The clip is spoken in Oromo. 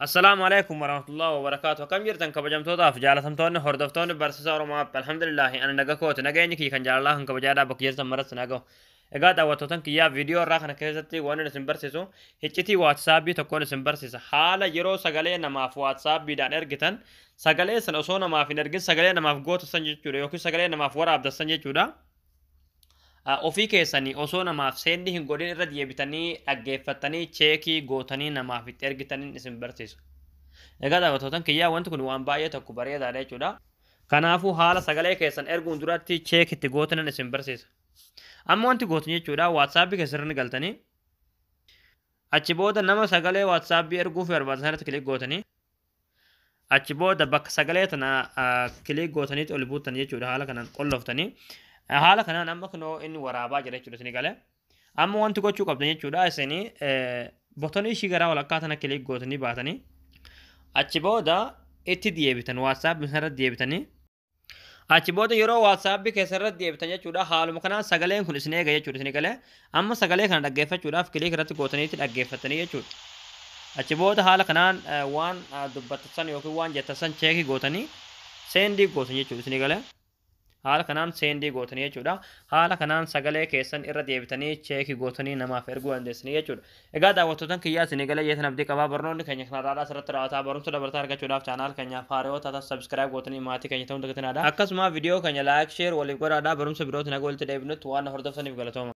السلام عليكم ورحمة الله وبركاته. كم جرتن كبجمتودا في جالتمتون هردفتون برسسا ورما الحمد لله أنا نجاكوت نجاني كي كان جال الله إنك بجادا بكيرتن مرت نجاو. إجاد أوتوتن كيا فيديو راخنا كيزتي وانا نسمبرسسو هتشتي واتسابي تكون نسمبرسس حالا يرو سجلي نما في واتساب بيدان إرجتن سجلي سنوسونا ما في نرجس سجلي نما في جوت سنجي توري يوكي سجلي نما في ورا عبد السنجي تورا ofii keessanii osoo namaaf seenni hin godhin irra deebitanii dhaggeeffatanii cheekii gootanii namaaf itti ergitaniin isin barsiisu. Egaa daawwattoota kiyyaa wanti kun waan baay'ee tokko bareedaadha jechuudha. Kanaafuu haala sagalee keessan erguun duratti cheekitti gootanan isin barsiisa. Amma wanti gootan jechuudha waatsaappii keessarra ni galtanii achi booda nama sagalee waatsaappii erguuf barbaadan irratti kilik gootanii achi booda bakka sagalee tana kilik gootaniitti ol buutan jechuudha haala kanaan qolloftanii. Haala kanaan amma kunoo inni waraabaa jira jechuudha isin galee. Amma wanti gochuu qabdan jechuudha isinii botonii ishii garaa walakkaa tana kilik gootanii baatanii achi booda itti deebitan WhatsApp irratti deebitanii achi booda yeroo WhatsApp keessarratti deebitan jechuudha haaluma kanaan sagaleen kun isin eega jechuudha isin galee. Amma sagalee kana dhaggeeffachuudhaaf kilik irratti gootaniitti dhaggeeffatanii jechuudha. Achi booda haala kanaan waan dubbattan yookiin waan jettan cheekii gootanii seendii gootan jechuudha isin galee. Haala kanaan seendii gootanii jechuudha. Haala kanaan sagalee keessan irra deebitanii cheekii gootanii namaaf erguu dandeessanii jechuudha. Egaa daawwattoota kiyyaa isin galee yeetan abdii qabaa barnoonni keenya kanarraa asirratti raawwataa barumsa dabalataa argachuudhaaf chaanaal keenyaaf haareewwata taas subscribe gootanii maatii keenya ta'uun dagatinadha. Akkasuma viidiyoo keenya laayik sheer waliif godhaadhaa barumsa birootiin akka walitti deebinutti waan hordoftaniif galatooma.